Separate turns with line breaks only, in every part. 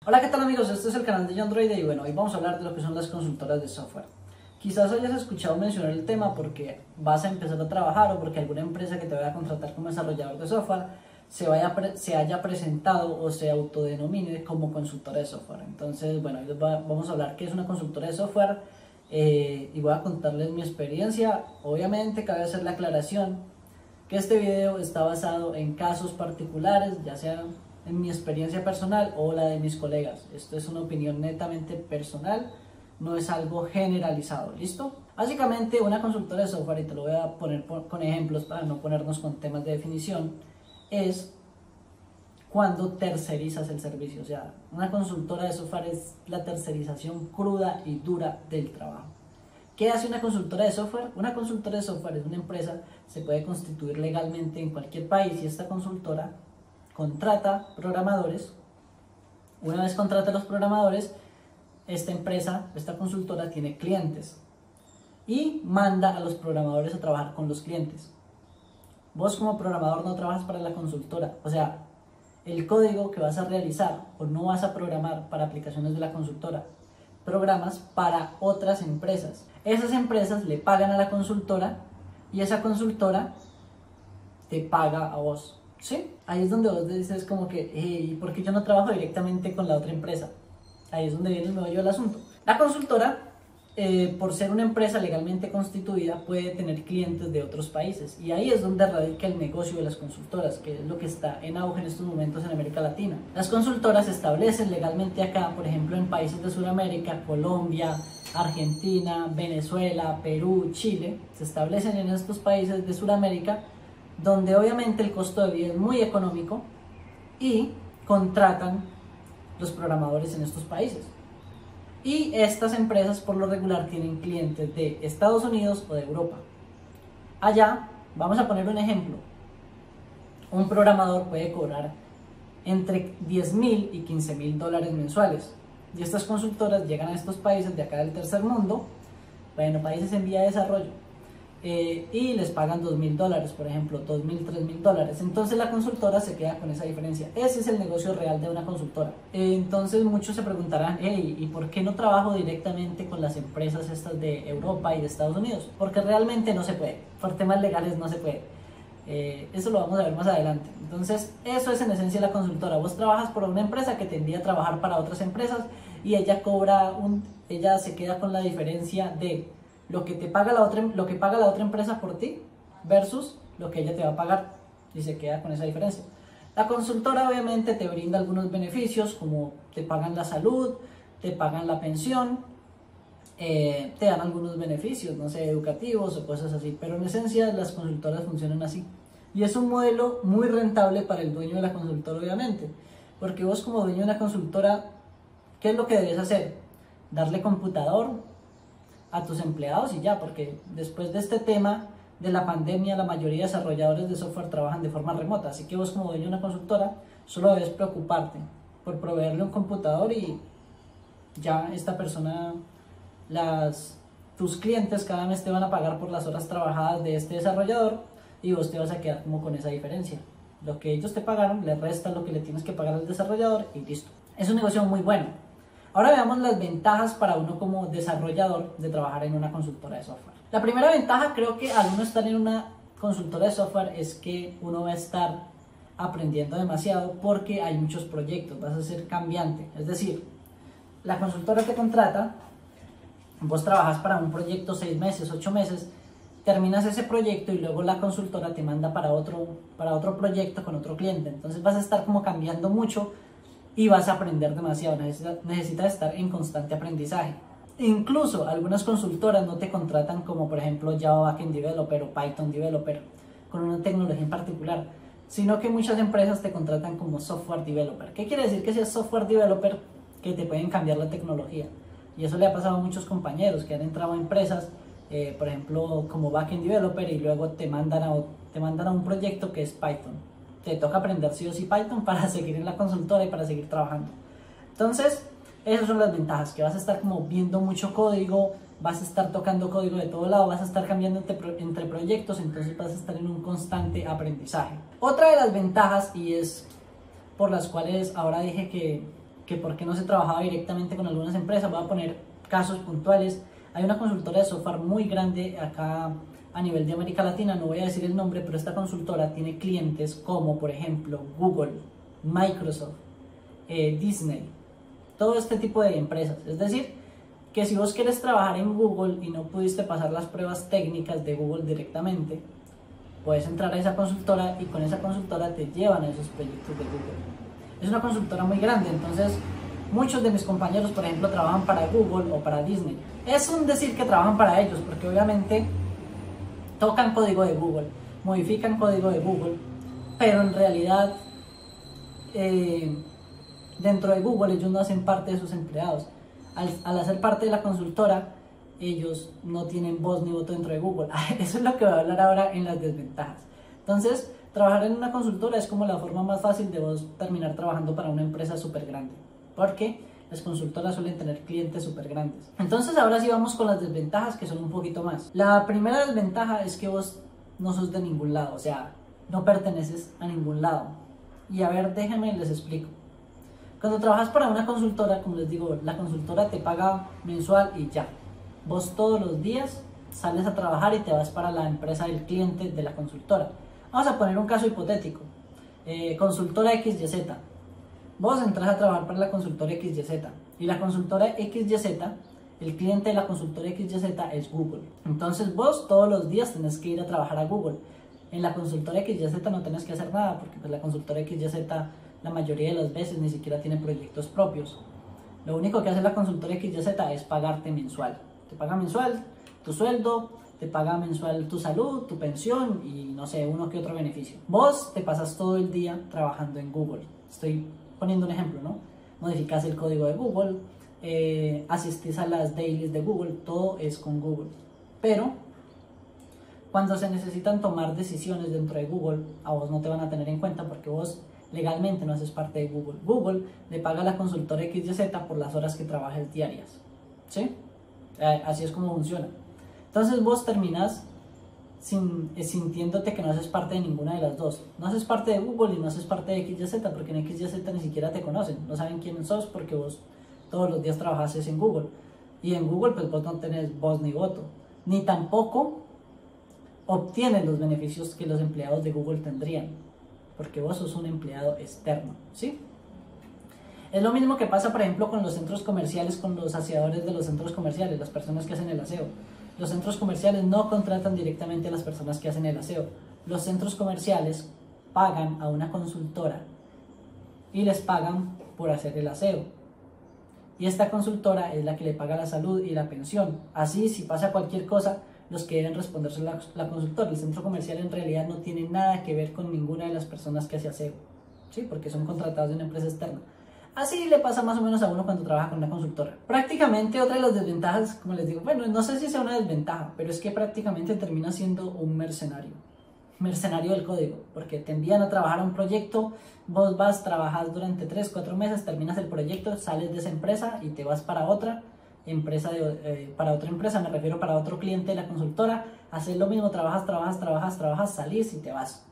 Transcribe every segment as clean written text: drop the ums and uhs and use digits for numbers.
Hola, ¿qué tal amigos? Este es el canal de John Android y bueno, hoy vamos a hablar de lo que son las consultoras de software. Quizás hayas escuchado mencionar el tema porque vas a empezar a trabajar o porque alguna empresa que te vaya a contratar como desarrollador de software se haya presentado o se autodenomine como consultora de software. Entonces, bueno, hoy vamos a hablar qué es una consultora de software y voy a contarles mi experiencia. Obviamente cabe hacer la aclaración que este video está basado en casos particulares, ya sea en mi experiencia personal o la de mis colegas. Esto es una opinión netamente personal, no es algo generalizado, ¿listo? Básicamente una consultora de software, y te lo voy a poner con ejemplos para no ponernos con temas de definición, es cuando tercerizas el servicio. O sea, una consultora de software es la tercerización cruda y dura del trabajo. ¿Qué hace una consultora de software? Una consultora de software es una empresa, se puede constituir legalmente en cualquier país y esta consultora contrata programadores. Una vez contrata a los programadores, esta empresa, esta consultora tiene clientes y manda a los programadores a trabajar con los clientes. Vos como programador no trabajas para la consultora, o sea, el código que vas a realizar o no vas a programar para aplicaciones de la consultora, programas para otras empresas. Esas empresas le pagan a la consultora y esa consultora te paga a vos, ¿sí? Ahí es donde vos dices como que, hey, ¿por qué yo no trabajo directamente con la otra empresa? Ahí es donde viene el meollo del asunto. La consultora, por ser una empresa legalmente constituida, puede tener clientes de otros países y ahí es donde radica el negocio de las consultoras, que es lo que está en auge en estos momentos en América Latina. Las consultoras se establecen legalmente acá, por ejemplo, en países de Sudamérica, Colombia, Argentina, Venezuela, Perú, Chile. Se establecen en estos países de Sudamérica, donde obviamente el costo de vida es muy económico y contratan los programadores en estos países. Y estas empresas por lo regular tienen clientes de Estados Unidos o de Europa. Allá, vamos a poner un ejemplo, un programador puede cobrar entre 10.000 y 15.000 dólares mensuales. Y estas consultoras llegan a estos países de acá del tercer mundo, bueno, países en vía de desarrollo, y les pagan 2.000 dólares, por ejemplo, 2.000, 3.000 dólares. Entonces la consultora se queda con esa diferencia. Ese es el negocio real de una consultora. Entonces muchos se preguntarán, hey, ¿y por qué no trabajo directamente con las empresas estas de Europa y de Estados Unidos? Porque realmente no se puede, por temas legales no se puede. Eso lo vamos a ver más adelante. Entonces eso es en esencia la consultora. Vos trabajas por una empresa que te envía a trabajar para otras empresas y ella ella se queda con la diferencia de lo que paga la otra empresa por ti versus lo que ella te va a pagar, y se queda con esa diferencia. La consultora obviamente te brinda algunos beneficios, como te pagan la salud, te pagan la pensión, te dan algunos beneficios, no sé, educativos o cosas así, pero en esencia las consultoras funcionan así. Y es un modelo muy rentable para el dueño de la consultora, obviamente, porque vos como dueño de una consultora, ¿qué es lo que debes hacer? Darle computador a tus empleados y ya, porque después de este tema de la pandemia la mayoría de desarrolladores de software trabajan de forma remota, así que vos como dueño de una consultora solo debes preocuparte por proveerle un computador y ya esta persona, tus clientes cada mes te van a pagar por las horas trabajadas de este desarrollador y vos te vas a quedar como con esa diferencia. Lo que ellos te pagaron le resta lo que le tienes que pagar al desarrollador y listo. Es un negocio muy bueno. Ahora veamos las ventajas para uno como desarrollador de trabajar en una consultora de software. La primera ventaja, creo que al uno estar en una consultora de software, es que uno va a estar aprendiendo demasiado porque hay muchos proyectos, vas a ser cambiante. Es decir, la consultora te contrata, vos trabajas para un proyecto 6 meses, 8 meses, terminas ese proyecto y luego la consultora te manda para otro proyecto con otro cliente. Entonces vas a estar como cambiando mucho y vas a aprender demasiado, necesitas estar en constante aprendizaje. Incluso algunas consultoras no te contratan como por ejemplo Java Backend Developer o Python Developer con una tecnología en particular, sino que muchas empresas te contratan como Software Developer. ¿Qué quiere decir que seas Software Developer? Que te pueden cambiar la tecnología. Y eso le ha pasado a muchos compañeros que han entrado a empresas, por ejemplo como Backend Developer, y luego te mandan a un proyecto que es Python. Te toca aprender sí o sí Python para seguir en la consultora y para seguir trabajando. Entonces, esas son las ventajas, que vas a estar como viendo mucho código, vas a estar tocando código de todo lado, vas a estar cambiando entre proyectos, entonces vas a estar en un constante aprendizaje. Otra de las ventajas, y es por las cuales ahora dije que que por qué no se trabajaba directamente con algunas empresas. Voy a poner casos puntuales. Hay una consultora de software muy grande acá a nivel de América Latina, no voy a decir el nombre, pero esta consultora tiene clientes como por ejemplo Google, Microsoft, Disney, todo este tipo de empresas. Es decir, que si vos quieres trabajar en Google y no pudiste pasar las pruebas técnicas de Google directamente, puedes entrar a esa consultora y con esa consultora te llevan a esos proyectos de Google. Es una consultora muy grande, entonces muchos de mis compañeros, por ejemplo, trabajan para Google o para Disney. Es un decir que trabajan para ellos, porque obviamente tocan código de Google, modifican código de Google, pero en realidad dentro de Google ellos no hacen parte de sus empleados. Al hacer parte de la consultora, ellos no tienen voz ni voto dentro de Google. Eso es lo que voy a hablar ahora en las desventajas. Entonces, trabajar en una consultora es como la forma más fácil de vos terminar trabajando para una empresa súper grande, porque las consultoras suelen tener clientes súper grandes. Entonces ahora sí vamos con las desventajas, que son un poquito más. La primera desventaja es que vos no sos de ningún lado, o sea, no perteneces a ningún lado. Y a ver, déjenme les explico. Cuando trabajas para una consultora, como les digo, la consultora te paga mensual y ya. Vos todos los días sales a trabajar y te vas para la empresa del cliente de la consultora. Vamos a poner un caso hipotético. Consultora XYZ. Vos entras a trabajar para la consultora XYZ y la consultora XYZ, el cliente de la consultora XYZ es Google. Entonces vos todos los días tenés que ir a trabajar a Google. En la consultora XYZ no tenés que hacer nada porque pues la consultora XYZ la mayoría de las veces ni siquiera tiene proyectos propios. Lo único que hace la consultora XYZ es pagarte mensual. Te paga mensual tu sueldo, te paga mensual tu salud, tu pensión y no sé, uno que otro beneficio. Vos te pasas todo el día trabajando en Google. Estoy poniendo un ejemplo, ¿no? Modificas el código de Google, asistís a las dailies de Google, todo es con Google. Pero cuando se necesitan tomar decisiones dentro de Google, a vos no te van a tener en cuenta porque vos legalmente no haces parte de Google. Google le paga a la consultora XYZ por las horas que trabajes diarias, ¿sí? Así es como funciona. Entonces vos terminas sintiéndote que no haces parte de ninguna de las dos. No haces parte de Google y no haces parte de XYZ, porque en XYZ ni siquiera te conocen, no saben quién sos porque vos todos los días trabajas en Google. Y en Google pues vos no tenés voz ni voto, ni tampoco obtienes los beneficios que los empleados de Google tendrían, porque vos sos un empleado externo, ¿sí? Es lo mismo que pasa, por ejemplo, con los centros comerciales, con los aseadores de los centros comerciales, las personas que hacen el aseo. Los centros comerciales no contratan directamente a las personas que hacen el aseo. Los centros comerciales pagan a una consultora y les pagan por hacer el aseo. Y esta consultora es la que le paga la salud y la pensión. Así, si pasa cualquier cosa, los que deben responder son la consultora. El centro comercial en realidad no tiene nada que ver con ninguna de las personas que hace aseo, ¿sí? Porque son contratados de una empresa externa. Así le pasa más o menos a uno cuando trabaja con una consultora. Prácticamente otra de las desventajas, como les digo, bueno, no sé si sea una desventaja, pero es que prácticamente termina siendo un mercenario del código, porque te envían a trabajar a un proyecto, vos vas, trabajas durante 3, 4 meses, terminas el proyecto, sales de esa empresa y te vas para otra empresa, me refiero para otro cliente de la consultora, haces lo mismo, trabajas, salís y te vas.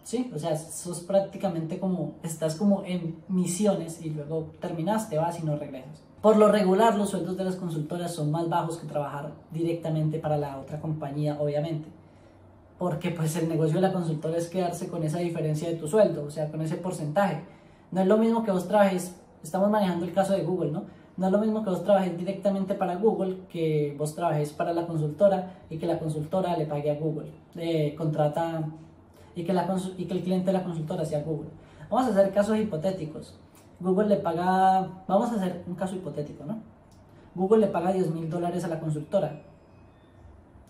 ¿Sí? O sea, sos prácticamente como, estás como en misiones y luego terminas, te vas y no regresas. Por lo regular, los sueldos de las consultoras son más bajos que trabajar directamente para la otra compañía, obviamente. Porque pues el negocio de la consultora es quedarse con esa diferencia de tu sueldo, o sea, con ese porcentaje. No es lo mismo que vos trabajes, estamos manejando el caso de Google, ¿no? No es lo mismo que vos trabajes directamente para Google, que vos trabajes para la consultora y que la consultora le pague a Google, contrata... Y que el cliente de la consultora sea Google. Vamos a hacer casos hipotéticos. Google le paga, vamos a hacer un caso hipotético, ¿no? Google le paga $10,000 a la consultora.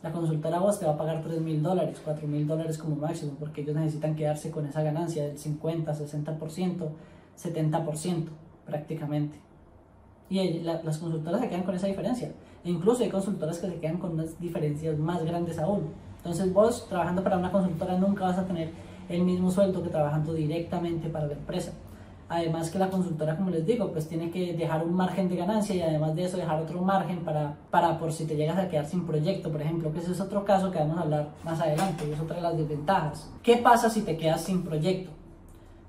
La consultora a vos te va a pagar $3,000, $4,000 como máximo, porque ellos necesitan quedarse con esa ganancia del 50, 60%, 70% prácticamente. Y las consultoras se quedan con esa diferencia. E incluso hay consultoras que se quedan con unas diferencias más grandes aún. Entonces vos, trabajando para una consultora, nunca vas a tener el mismo sueldo que trabajando directamente para la empresa. Además que la consultora, como les digo, pues tiene que dejar un margen de ganancia y además de eso dejar otro margen para por si te llegas a quedar sin proyecto, por ejemplo, que ese es otro caso que vamos a hablar más adelante, y es otra de las desventajas. ¿Qué pasa si te quedas sin proyecto?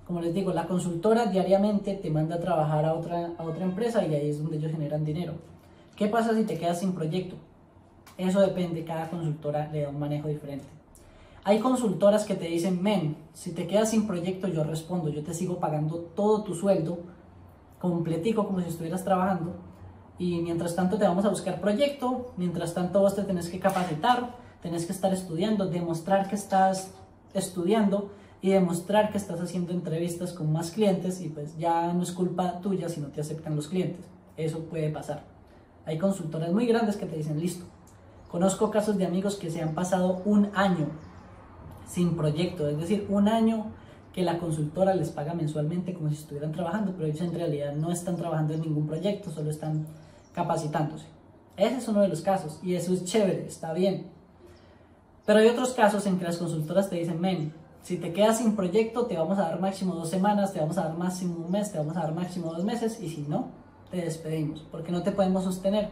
Como les digo, la consultora diariamente te manda a trabajar a otra empresa y ahí es donde ellos generan dinero. ¿Qué pasa si te quedas sin proyecto? Eso depende, cada consultora le da un manejo diferente. Hay consultoras que te dicen, men, si te quedas sin proyecto yo respondo, yo te sigo pagando todo tu sueldo, completico como si estuvieras trabajando, y mientras tanto te vamos a buscar proyecto, mientras tanto vos te tenés que capacitar, tenés que estar estudiando, demostrar que estás estudiando y demostrar que estás haciendo entrevistas con más clientes y pues ya no es culpa tuya si no te aceptan los clientes, eso puede pasar. Hay consultoras muy grandes que te dicen, listo. Conozco casos de amigos que se han pasado un año sin proyecto, es decir, un año que la consultora les paga mensualmente como si estuvieran trabajando, pero ellos en realidad no están trabajando en ningún proyecto, solo están capacitándose. Ese es uno de los casos y eso es chévere, está bien. Pero hay otros casos en que las consultoras te dicen, men, si te quedas sin proyecto te vamos a dar máximo 2 semanas, te vamos a dar máximo un mes, te vamos a dar máximo 2 meses y si no, te despedimos porque no te podemos sostener.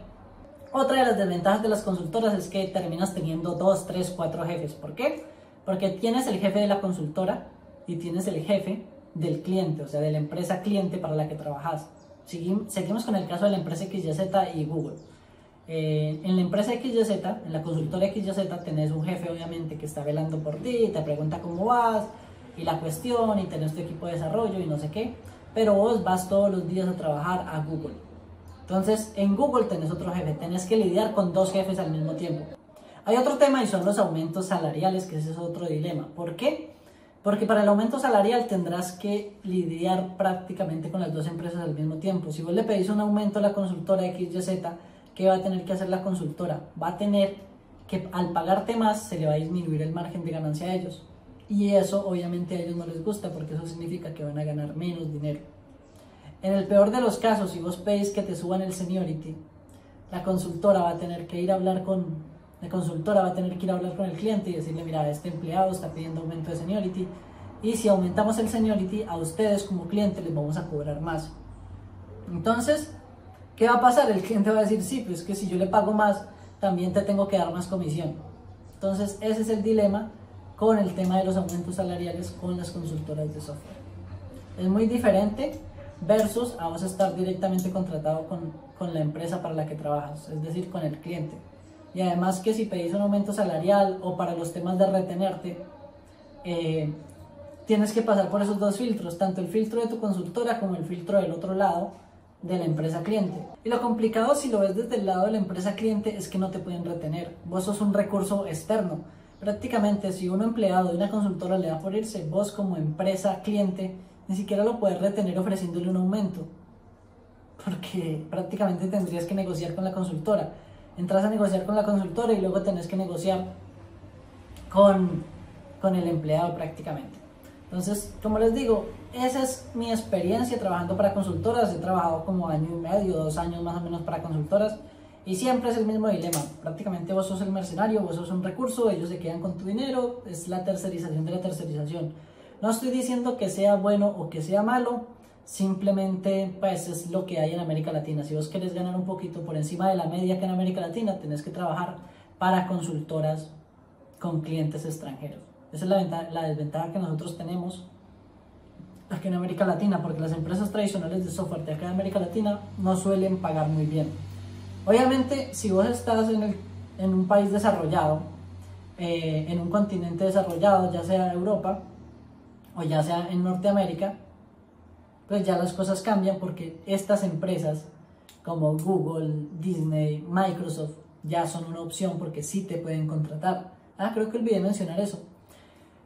Otra de las desventajas de las consultoras es que terminas teniendo 2, 3, 4 jefes. ¿Por qué? Porque tienes el jefe de la consultora y tienes el jefe del cliente, o sea, de la empresa cliente para la que trabajas. Seguimos con el caso de la empresa XYZ y Google. En la empresa XYZ, en la consultora XYZ, tenés un jefe obviamente que está velando por ti, te pregunta cómo vas y la cuestión y tenés tu equipo de desarrollo y no sé qué, pero vos vas todos los días a trabajar a Google. Entonces en Google tenés otro jefe, tenés que lidiar con 2 jefes al mismo tiempo. Hay otro tema y son los aumentos salariales, que ese es otro dilema. ¿Por qué? Porque para el aumento salarial tendrás que lidiar prácticamente con las 2 empresas al mismo tiempo. Si vos le pedís un aumento a la consultora XYZ, ¿qué va a tener que hacer la consultora? Va a tener que, al pagarte más, se le va a disminuir el margen de ganancia a ellos. Y eso obviamente a ellos no les gusta porque eso significa que van a ganar menos dinero. En el peor de los casos, si vos pedís que te suban el seniority, la consultora va a tener que ir a hablar con el cliente y decirle, mira, este empleado está pidiendo aumento de seniority y si aumentamos el seniority, a ustedes como cliente les vamos a cobrar más. Entonces, ¿qué va a pasar? El cliente va a decir, sí, pues que si yo le pago más, también te tengo que dar más comisión. Entonces, ese es el dilema con el tema de los aumentos salariales con las consultoras de software. Es muy diferente versus a vos estar directamente contratado con la empresa para la que trabajas, es decir, con el cliente. Y además que si pedís un aumento salarial o para los temas de retenerte, tienes que pasar por esos 2 filtros, tanto el filtro de tu consultora como el filtro del otro lado de la empresa cliente. Y lo complicado si lo ves desde el lado de la empresa cliente es que no te pueden retener, vos sos un recurso externo. Prácticamente si un empleado de una consultora le da por irse, vos como empresa cliente ni siquiera lo puedes retener ofreciéndole un aumento, porque prácticamente tendrías que negociar con la consultora. Entras a negociar con la consultora y luego tenés que negociar con el empleado prácticamente. Entonces, como les digo, esa es mi experiencia trabajando para consultoras. He trabajado como 1 año y medio, 2 años más o menos para consultoras y siempre es el mismo dilema. Prácticamente vos sos el mercenario, vos sos un recurso, ellos se quedan con tu dinero, es la tercerización de la tercerización. No estoy diciendo que sea bueno o que sea malo, simplemente pues es lo que hay en América Latina. Si vos querés ganar un poquito por encima de la media que en América Latina, tenés que trabajar para consultoras con clientes extranjeros. Esa es la desventaja que nosotros tenemos aquí en América Latina, porque las empresas tradicionales de software de acá de América Latina no suelen pagar muy bien. Obviamente, si vos estás en un país desarrollado, en un continente desarrollado, ya sea Europa o ya sea en Norteamérica, pues ya las cosas cambian porque estas empresas como Google, Disney, Microsoft ya son una opción porque sí te pueden contratar. Creo que olvidé mencionar eso.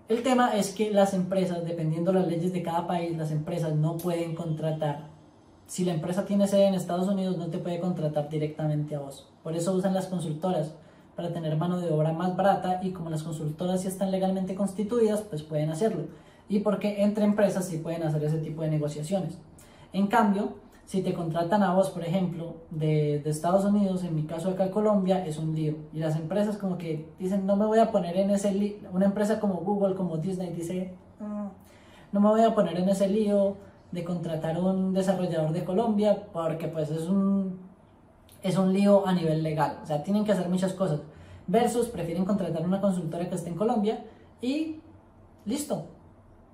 El tema es que las empresas, dependiendo de las leyes de cada país, las empresas no pueden contratar. Si la empresa tiene sede en Estados Unidos, no te puede contratar directamente a vos. Por eso usan las consultoras, para tener mano de obra más barata, y como las consultoras ya están legalmente constituidas, pues pueden hacerlo. Y porque entre empresas sí pueden hacer ese tipo de negociaciones. En cambio, si te contratan a vos, por ejemplo, de Estados Unidos, en mi caso acá en Colombia, es un lío. Y las empresas como que dicen, no me voy a poner en ese lío. Una empresa como Google, como Disney, dice, no me voy a poner en ese lío de contratar a un desarrollador de Colombia, porque pues es un lío a nivel legal. O sea, tienen que hacer muchas cosas. Versus, prefieren contratar una consultora que esté en Colombia y listo.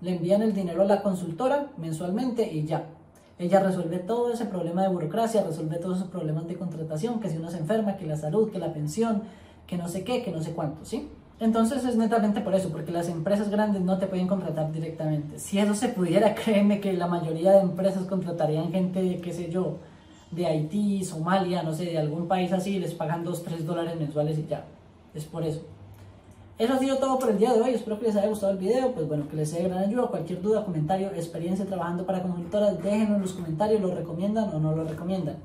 Le envían el dinero a la consultora mensualmente y ya. Ella resuelve todo ese problema de burocracia, resuelve todos esos problemas de contratación, que si uno se enferma, que la salud, que la pensión, que no sé qué, que no sé cuánto, ¿sí? Entonces es netamente por eso, porque las empresas grandes no te pueden contratar directamente. Si eso se pudiera, créeme que la mayoría de empresas contratarían gente de, qué sé yo, de Haití, Somalia, no sé, de algún país así, y les pagan $2-3 mensuales y ya. Es por eso. Eso ha sido todo por el día de hoy, espero que les haya gustado el video, pues bueno, que les sea de gran ayuda. Cualquier duda, comentario, experiencia trabajando para consultoras, déjenlo en los comentarios, lo recomiendan o no lo recomiendan.